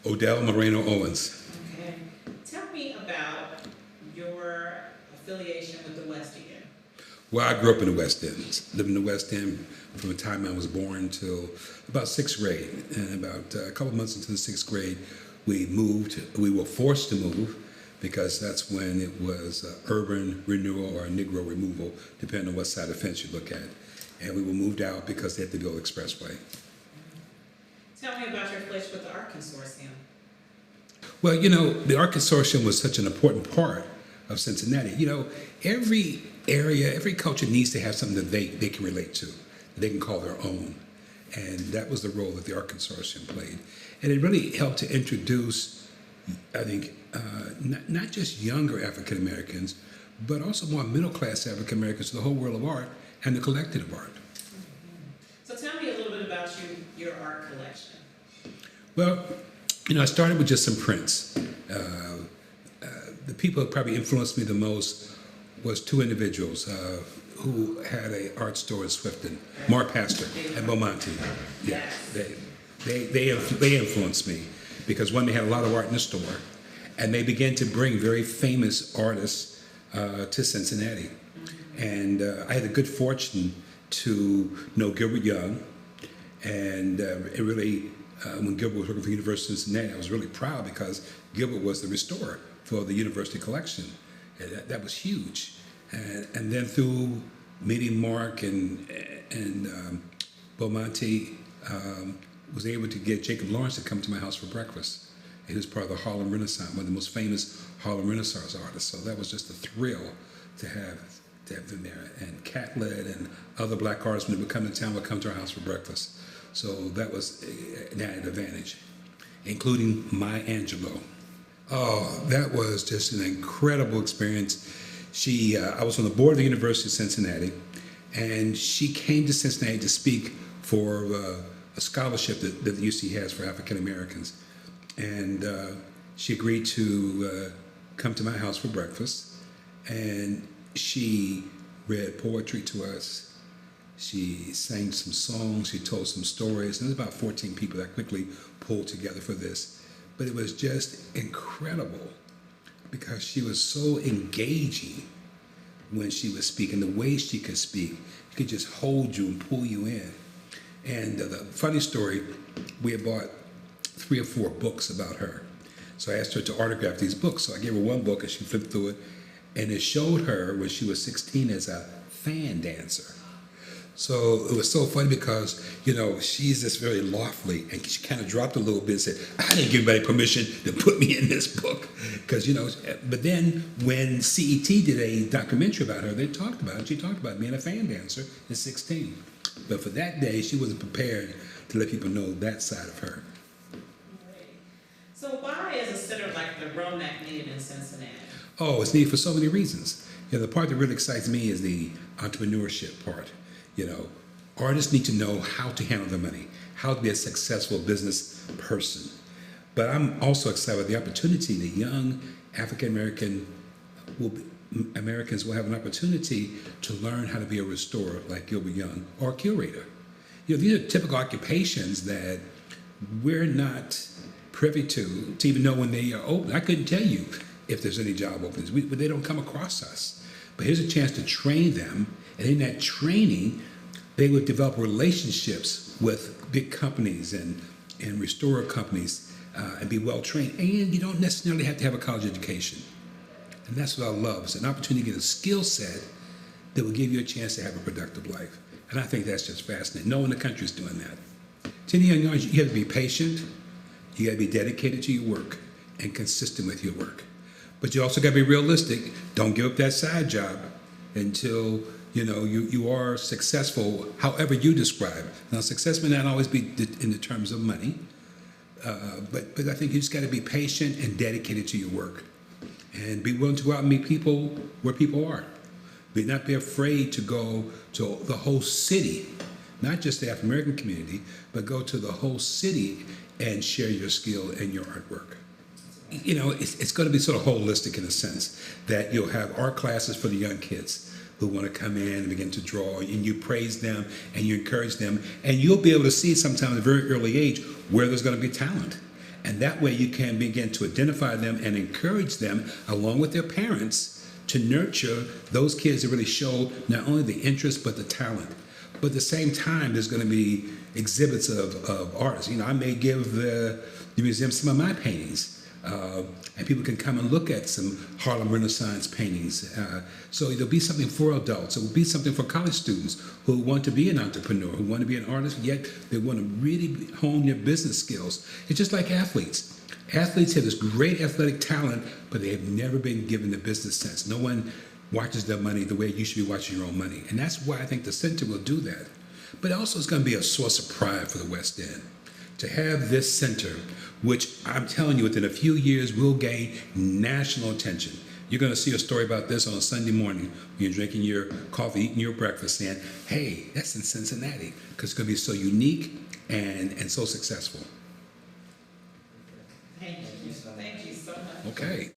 Odell, Moreno, Owens. Okay. Tell me about your affiliation with the West End. Well, I grew up in the West End, lived in the West End from the time I was born till about sixth grade. And about a couple months into the sixth grade, we moved. We were forced to move because that's when it was urban renewal or Negro removal, depending on what side of the fence you look at. And we were moved out because they had to build expressway. Tell me about your affiliation with the Art Consortium. Well, the Art Consortium was such an important part of Cincinnati. Every area, every culture needs to have something that they can relate to, that they can call their own. And that was the role that the Art Consortium played. And it really helped to introduce, I think, not just younger African Americans, but also more middle class African Americans to the whole world of art and the collective art. So tell me a little bit about your art collection. Well, I started with just some prints. The people who probably influenced me the most was two individuals who had an art store in Swifton, Mark Pastor and Beaumonte. Yeah, they influenced me because one, they had a lot of art in the store, and they began to bring very famous artists to Cincinnati. And I had the good fortune to know Gilbert Young, and it really, when Gilbert was working for the University of Cincinnati, I was really proud because Gilbert was the restorer for the university collection. And that was huge. And then through meeting Mark and Beaumonte, was able to get Jacob Lawrence to come to my house for breakfast. He was part of the Harlem Renaissance, one of the most famous Harlem Renaissance artists. So that was just a thrill to have them there. And Catlett and other black artists, when they would come to town, would come to our house for breakfast. So that was an added advantage, including Maya Angelou. Oh, that was just an incredible experience. I was on the board of the University of Cincinnati, and she came to Cincinnati to speak for a scholarship that the UC has for African Americans. And she agreed to come to my house for breakfast, and she read poetry to us. She sang some songs, she told some stories, and there's about 14 people that quickly pulled together for this. But it was just incredible because she was so engaging when she was speaking. The way she could speak, she could just hold you and pull you in. And the funny story, we had bought 3 or 4 books about her. So I asked her to autograph these books. So I gave her one book and she flipped through it. And it showed her when she was 16 as a fan dancer. So it was so funny because, she's just very lofty, and she kind of dropped a little bit and said, I didn't give anybody permission to put me in this book. Because, but then when CET did a documentary about her, they talked about it. She talked about being a fan dancer at 16. But for that day, she wasn't prepared to let people know that side of her. So why is a center like the ROMAC needed in Cincinnati? Oh, it's needed for so many reasons. The part that really excites me is the entrepreneurship part. Artists need to know how to handle their money, how to be a successful business person. But I'm also excited about the opportunity that young African Americans will have an opportunity to learn how to be a restorer like Gilbert Young or a curator. These are typical occupations that we're not privy to even know when they are open. I couldn't tell you if there's any job openings, but they don't come across us. But here's a chance to train them, and in that training, they would develop relationships with big companies and restorer companies and be well trained. And you don't necessarily have to have a college education. And that's what I love. It's an opportunity to get a skill set that will give you a chance to have a productive life. And I think that's just fascinating. No one in the country is doing that. To the young artists, you have to be patient, you got to be dedicated to your work and consistent with your work. But you also got to be realistic. Don't give up that side job until you are successful, however you describe. Now, success may not always be in the terms of money, but I think you just got to be patient and dedicated to your work, and be willing to go out and meet people where people are. Not be afraid to go to the whole city, not just the African American community, but go to the whole city and share your skill and your artwork. It's going to be sort of holistic in a sense that you'll have art classes for the young kids who want to come in and begin to draw, and you praise them and you encourage them, and you'll be able to see sometimes at a very early age where there's going to be talent. And that way you can begin to identify them and encourage them, along with their parents, to nurture those kids that really show not only the interest but the talent. But at the same time, there's going to be exhibits of artists. I may give the museum some of my paintings. And people can come and look at some Harlem Renaissance paintings. So there'll be something for adults. It will be something for college students who want to be an entrepreneur, who want to be an artist, yet they want to really hone their business skills. It's just like athletes. Athletes have this great athletic talent, but they have never been given the business sense. No one watches their money the way you should be watching your own money. And that's why I think the center will do that. But also it's going to be a source of pride for the West End. To have this center, which I'm telling you, within a few years will gain national attention. You're going to see a story about this on a Sunday morning when you're drinking your coffee, eating your breakfast, saying, hey, that's in Cincinnati, because it's going to be so unique and so successful. Thank you so much. Okay.